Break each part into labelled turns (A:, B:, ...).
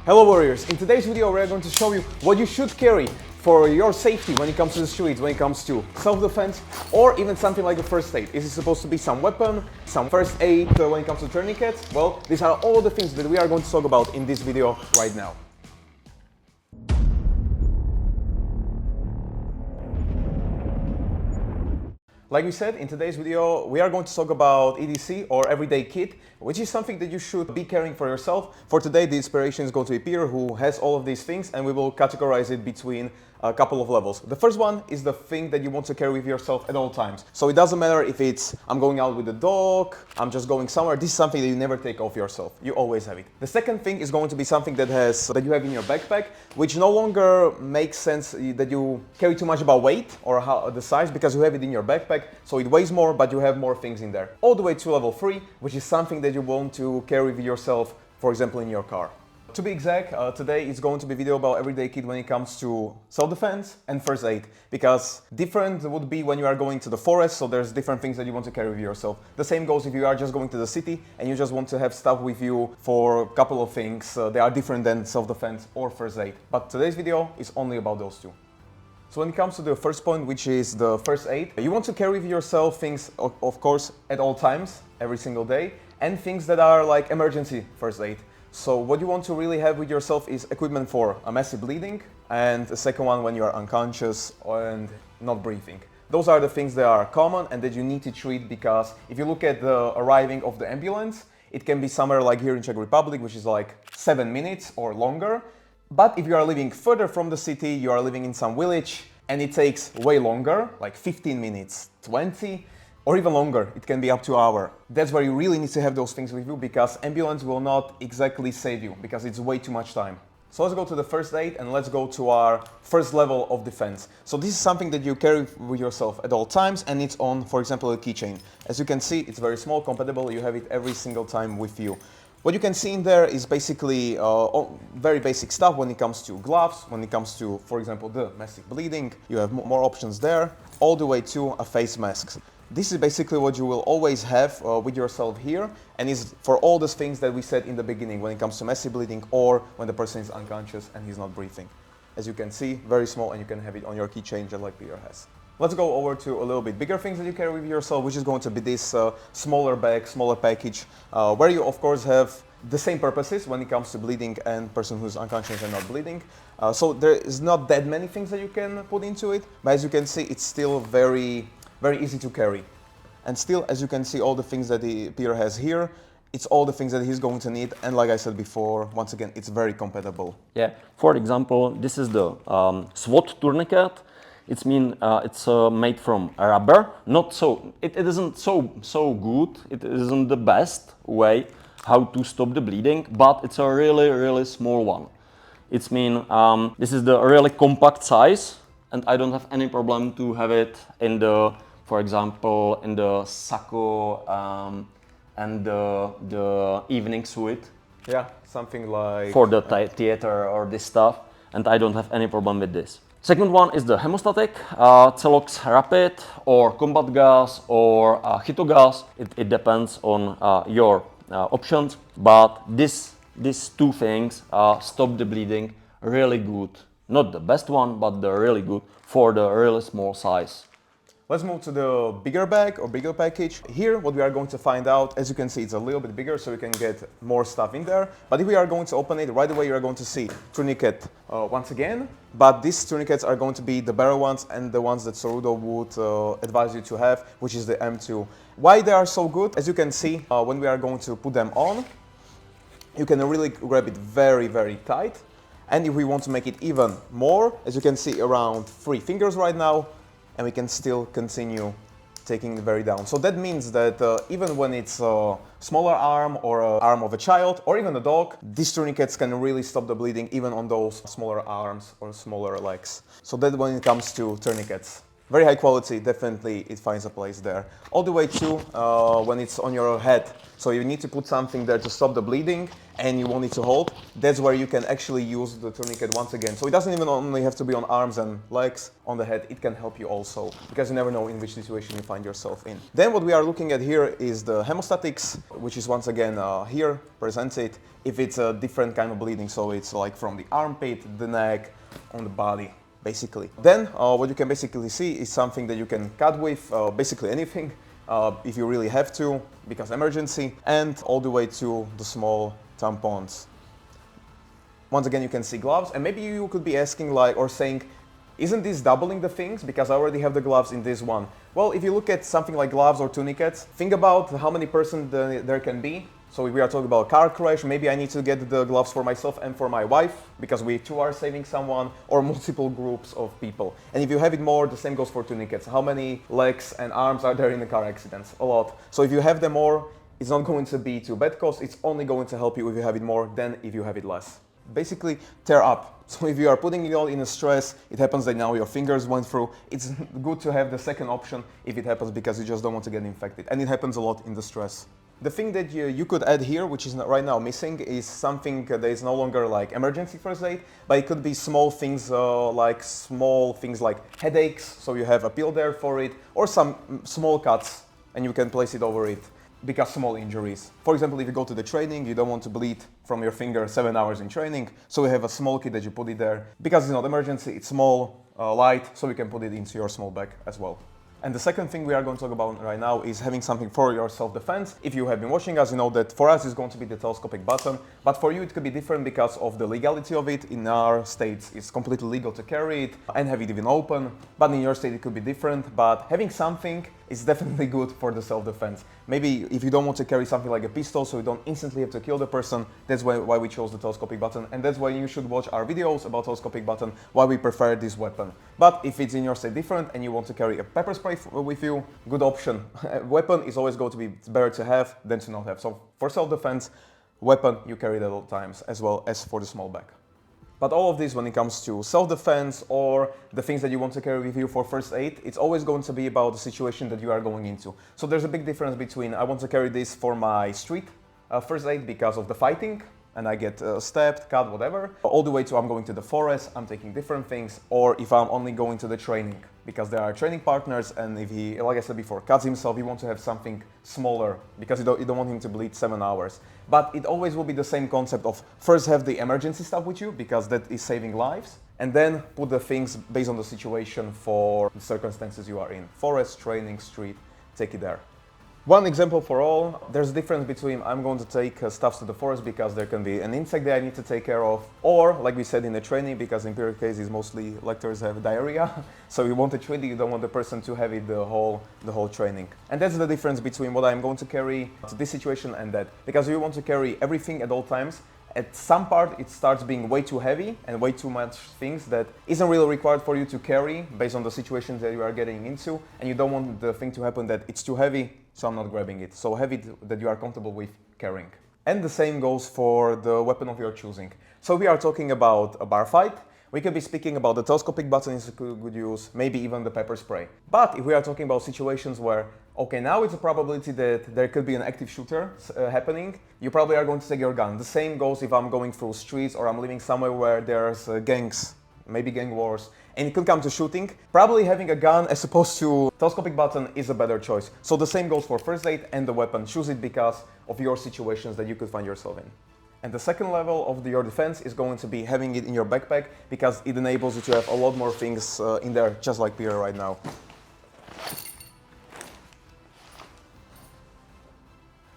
A: Hello warriors, in today's video we are going to show you what you should carry for your safety when it comes to the streets, when it comes to self-defense or even something like a first aid. Is it supposed to be some weapon, some first aid when it comes to tourniquets? Well, these are all the things that we are going to talk about in this video right now. Like we said, in today's video, we are going to talk about EDC or everyday kit, which is something that you should be carrying for yourself. For today, the inspiration is going to be Peter, who has all of these things, and we will categorize it between a couple of levels. The first one is the thing that you want to carry with yourself at all times. So it doesn't matter if it's, I'm going out with the dog, I'm just going somewhere. This is something that you never take off yourself. You always have it. The second thing is going to be something that you have in your backpack, which no longer makes sense that you carry too much about weight or the size, because you have it in your backpack. So it weighs more, but you have more things in there. All the way to level 3, which is something that you want to carry with yourself, for example, in your car. To be exact, today is going to be a video about everyday kit when it comes to self-defense and first aid, because different would be when you are going to the forest, so there's different things that you want to carry with yourself. The same goes if you are just going to the city and you just want to have stuff with you for a couple of things. They are different than self-defense or first aid, but today's video is only about those two. So when it comes to the first point, which is the first aid, you want to carry with yourself things, of course, at all times, every single day, and things that are like emergency first aid. So what you want to really have with yourself is equipment for a massive bleeding, and the second one when you are unconscious and not breathing. Those are the things that are common and that you need to treat, because if you look at the arriving of the ambulance, it can be somewhere like here in Czech Republic, which is like 7 minutes or longer. But if you are living further from the city, you are living in some village, and it takes way longer, like 15 minutes, 20, or even longer. It can be up to an hour. That's where you really need to have those things with you, because ambulance will not exactly save you, because it's way too much time. So let's go to the first aid and let's go to our first level of defense. So this is something that you carry with yourself at all times, and it's on, for example, a keychain. As you can see, it's very small, compatible. You have it every single time with you. What you can see in there is basically very basic stuff when it comes to gloves, when it comes to, for example, the massive bleeding. You have more options there, all the way to a face mask. This is basically what you will always have with yourself here, and is for all those things that we said in the beginning when it comes to massive bleeding or when the person is unconscious and he's not breathing. As you can see, very small, and you can have it on your keychain just like Peter has. Let's go over to a little bit bigger things that you carry with yourself, which is going to be this smaller bag, smaller package, where you of course have the same purposes when it comes to bleeding and person who's unconscious and not bleeding. So there is not that many things that you can put into it, but as you can see, it's still very easy to carry. And still, as you can see, all the things that Peter has here, it's all the things that he's going to need. And like I said before, once again, it's very compatible.
B: Yeah, for example, this is the SWAT tourniquet. It's made from rubber. It isn't so good. It isn't the best way how to stop the bleeding, but it's a really small one. This is the really compact size, and I don't have any problem to have it in the, for example, in the sacco and the evening suit.
A: Yeah, something like
B: for the theater or this stuff, and I don't have any problem with this. Second one is the hemostatic, Celox Rapid or combat gas or Chytogas. It depends on your options, but these two things stop the bleeding really good. Not the best one, but they're really good for the really small size.
A: Let's move to the bigger bag or bigger package. Here, what we are going to find out, as you can see, it's a little bit bigger, so we can get more stuff in there. But if we are going to open it, right away you are going to see tourniquet once again. But these tourniquets are going to be the better ones and the ones that SORUDO would advise you to have, which is the M2. Why they are so good? As you can see, when we are going to put them on, you can really grab it very tight. And if we want to make it even more, as you can see, around 3 fingers right now, and we can still continue taking it very down. So that means that even when it's a smaller arm or an arm of a child or even a dog, these tourniquets can really stop the bleeding even on those smaller arms or smaller legs. So that's when it comes to tourniquets. very high quality, definitely it finds a place there. All the way to when it's on your head. So you need to put something there to stop the bleeding and you want it to hold. That's where you can actually use the tourniquet once again. So it doesn't even only have to be on arms and legs, on the head, it can help you also, because you never know in which situation you find yourself in. Then what we are looking at here is the hemostatics, which is once again here presented. If it's a different kind of bleeding, so it's like from the armpit, the neck, on the body, basically. Then what you can basically see is something that you can cut with, basically anything, if you really have to, because emergency, and all the way to the small tampons. Once again, you can see gloves, and maybe you could be asking like, or saying, isn't this doubling the things? Because I already have the gloves in this one. Well, if you look at something like gloves or tourniquets, think about how many persons there can be. So if we are talking about a car crash, maybe I need to get the gloves for myself and for my wife, because we too are saving someone, or multiple groups of people. And if you have it more, the same goes for tourniquets. How many legs and arms are there in the car accidents? A lot. So if you have them more, it's not going to be too bad cost. It's only going to help you if you have it more than if you have it less. Basically, tear up. So if you are putting it all in a stress, it happens that now your fingers went through. It's good to have the second option if it happens, because you just don't want to get infected. And it happens a lot in the stress. The thing that you could add here, which is right now missing, is something that is no longer like emergency first aid, but it could be small things like headaches, so you have a pill there for it, or some small cuts and you can place it over it, because small injuries. For example, if you go to the training, you don't want to bleed from your finger 7 hours in training, so you have a small kit that you put it there. Because it's not emergency, it's small, light, so you can put it into your small bag as well. And the second thing we are going to talk about right now is having something for your self-defense. If you have been watching us, you know that for us it's going to be the telescopic button, but for you it could be different because of the legality of it. In our states it's completely legal to carry it and have it even open, but in your state it could be different. But having something is definitely good for the self-defense. Maybe if you don't want to carry something like a pistol, so you don't instantly have to kill the person, that's why we chose the telescopic button, and that's why you should watch our videos about telescopic button, why we prefer this weapon. But if it's in your state different and you want to carry a pepper spray with you, good option. A weapon is always going to be better to have than to not have. So for self-defense, weapon you carry it at all times, as well as for the small bag. But all of this, when it comes to self-defense or the things that you want to carry with you for first aid, it's always going to be about the situation that you are going into. So there's a big difference between I want to carry this for my street first aid because of the fighting, and I get stabbed, cut, whatever, all the way to I'm going to the forest, I'm taking different things, or if I'm only going to the training, because there are training partners, and if he, like I said before, cuts himself, you want to have something smaller, because you don't want him to bleed 7 hours. But it always will be the same concept of first have the emergency stuff with you, because that is saving lives, and then put the things based on the situation for the circumstances you are in. Forest, training, street, take it there. One example for all, there's a difference between I'm going to take stuff to the forest because there can be an insect that I need to take care of, or like we said in the training, because in period cases mostly lectors have diarrhea, so you want to treat it, you don't want the person to have it the whole training. And that's the difference between what I'm going to carry to this situation and that, because you want to carry everything at all times. At some part it starts being way too heavy and way too much things that isn't really required for you to carry based on the situations that you are getting into, and you don't want the thing to happen that it's too heavy, so I'm not grabbing it. So heavy that you are comfortable with carrying. And the same goes for the weapon of your choosing. So we are talking about a bar fight. We could be speaking about the telescopic button is a good use, maybe even the pepper spray. But if we are talking about situations where, okay, now it's a probability that there could be an active shooter happening, you probably are going to take your gun. The same goes if I'm going through streets or I'm living somewhere where there's gangs, maybe gang wars, and it could come to shooting. Probably having a gun as opposed to telescopic button is a better choice. So the same goes for first aid and the weapon. Choose it because of your situations that you could find yourself in. And the second level of your defense is going to be having it in your backpack, because it enables you to have a lot more things in there, just like Peter right now.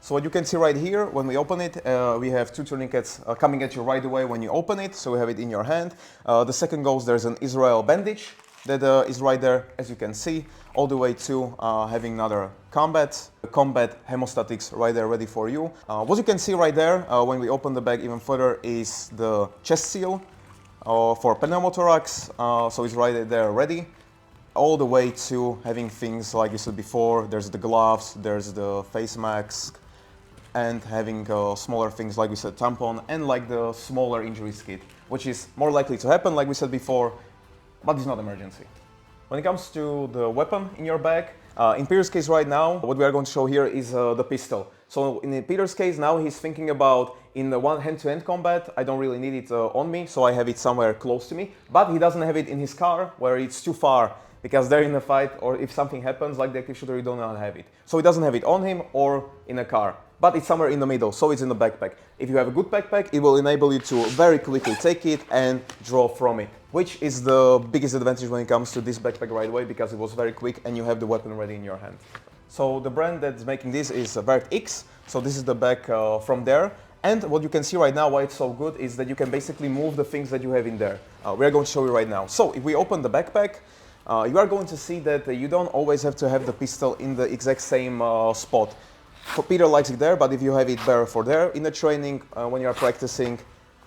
A: So what you can see right here, when we open it, we have two tourniquets coming at you right away when you open it, so we have it in your hand. The second goes, there's an Israel bandage that is right there, as you can see, all the way to having another combat hemostatics right there ready for you. What you can see right there, when we open the bag even further, is the chest seal for pneumothorax, so it's right there ready. All the way to having things like you said before, there's the gloves, there's the face mask, and having smaller things like we said, tampon, and like the smaller injuries kit, which is more likely to happen, like we said before, but it's not emergency. When it comes to the weapon in your bag, in Peter's case right now, what we are going to show here is the pistol. So in Peter's case now he's thinking about in the one hand-to-hand combat, I don't really need it on me, so I have it somewhere close to me. But he doesn't have it in his car where it's too far, because they're in a fight, or if something happens like the active shooter, you don't have it. So he doesn't have it on him or in a car, but it's somewhere in the middle, so it's in the backpack. If you have a good backpack, it will enable you to very quickly take it and draw from it, which is the biggest advantage when it comes to this backpack right away, because it was very quick and you have the weapon ready in your hand. So the brand that's making this is X. So this is the bag from there. And what you can see right now, why it's so good, is that you can basically move the things that you have in there. We're going to show you right now. So if we open the backpack, you are going to see that you don't always have to have the pistol in the exact same spot. Peter likes it there, but if you have it better for there in the training, when you are practicing,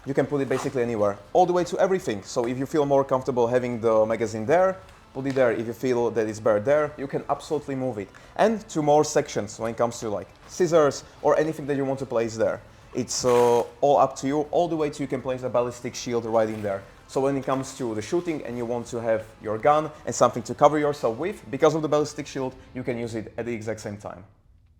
A: you can put it basically anywhere, all the way to everything. So if you feel more comfortable having the magazine there, put it there. If you feel that it's better there, you can absolutely move it. And to more sections when it comes to like scissors or anything that you want to place there. It's all up to you, all the way to you can place a ballistic shield right in there. So when it comes to the shooting and you want to have your gun and something to cover yourself with, because of the ballistic shield, you can use it at the exact same time.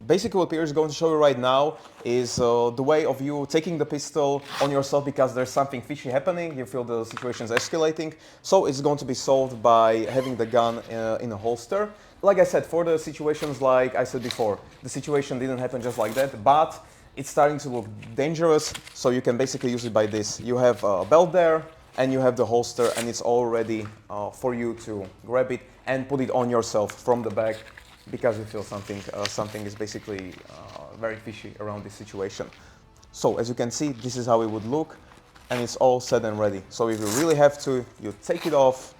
A: Basically what Peter is going to show you right now is the way of you taking the pistol on yourself because there's something fishy happening, you feel the situation is escalating. So it's going to be solved by having the gun in a holster. Like I said, for the situations like I said before, the situation didn't happen just like that, but it's starting to look dangerous, so you can basically use it by this. You have a belt there, and you have the holster, and it's all ready for you to grab it and put it on yourself from the back, because you feel something is basically very fishy around this situation. So as you can see, this is how it would look, and it's all set and ready. So if you really have to, you take it off,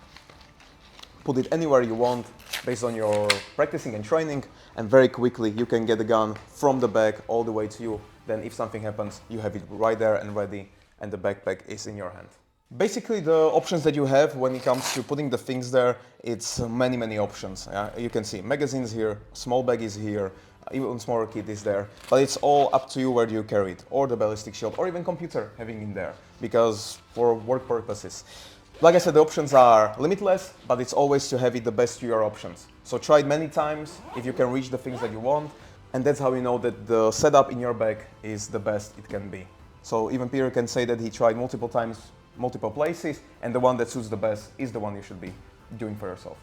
A: put it anywhere you want based on your practicing and training, and very quickly you can get the gun from the bag all the way to you. Then if something happens, you have it right there and ready, and the backpack is in your hand. Basically the options that you have when it comes to putting the things there, it's many options. You can see magazines here, small bag is here, even smaller kit is there, but it's all up to you where you carry it, or the ballistic shield, or even computer having in there, because for work purposes. Like I said, the options are limitless, but it's always to have it the best to your options. So try it many times if you can reach the things that you want, and that's how you know that the setup in your bag is the best it can be. So even Peter can say that he tried multiple times, multiple places, and the one that suits the best is the one you should be doing for yourself.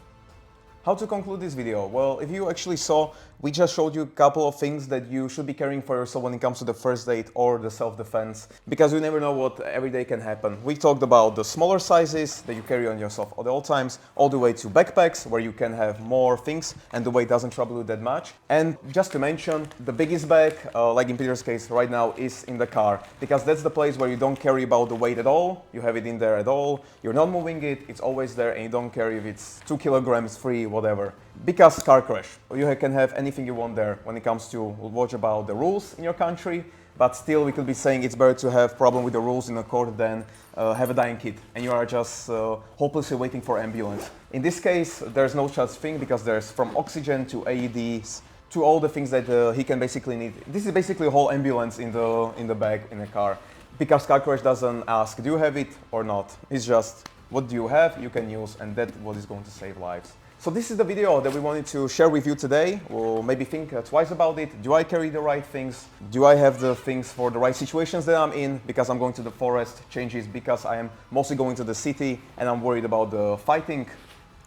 A: How to conclude this video? Well, if you actually saw, we just showed you a couple of things that you should be carrying for yourself when it comes to the first aid or the self-defense, because you never know what every day can happen. We talked about the smaller sizes that you carry on yourself at all times, all the way to backpacks where you can have more things and the weight doesn't trouble you that much. And just to mention, the biggest bag, like in Peter's case right now, is in the car, because that's the place where you don't carry about the weight at all, you have it in there at all, you're not moving it, it's always there, and you don't carry if it's 2 kilograms free, whatever. Because car crash, you can have anything you want there when it comes to, we'll watch about the rules in your country, but still we could be saying it's better to have problem with the rules in a court than have a dying kid and you are just hopelessly waiting for ambulance. In this case, there's no such thing, because there's from oxygen to AEDs to all the things that he can basically need. This is basically a whole ambulance in the bag in a car, because car crash doesn't ask, do you have it or not? It's just, what do you have, you can use, and that's what is going to save lives. So this is the video that we wanted to share with you today. We'll maybe think twice about it. Do I carry the right things? Do I have the things for the right situations that I'm in? Because I'm going to the forest, changes because I am mostly going to the city and I'm worried about the fighting.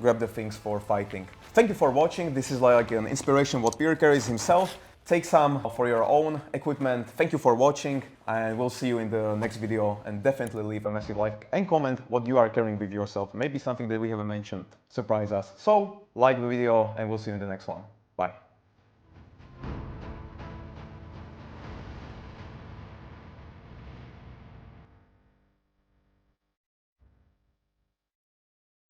A: Grab the things for fighting. Thank you for watching. This is like an inspiration what Peter carries himself. Take some for your own equipment. Thank you for watching, and we'll see you in the next video. And definitely leave a massive like and comment what you are carrying with yourself. Maybe something that we haven't mentioned. Surprise us. So like the video, and we'll see you in the next one.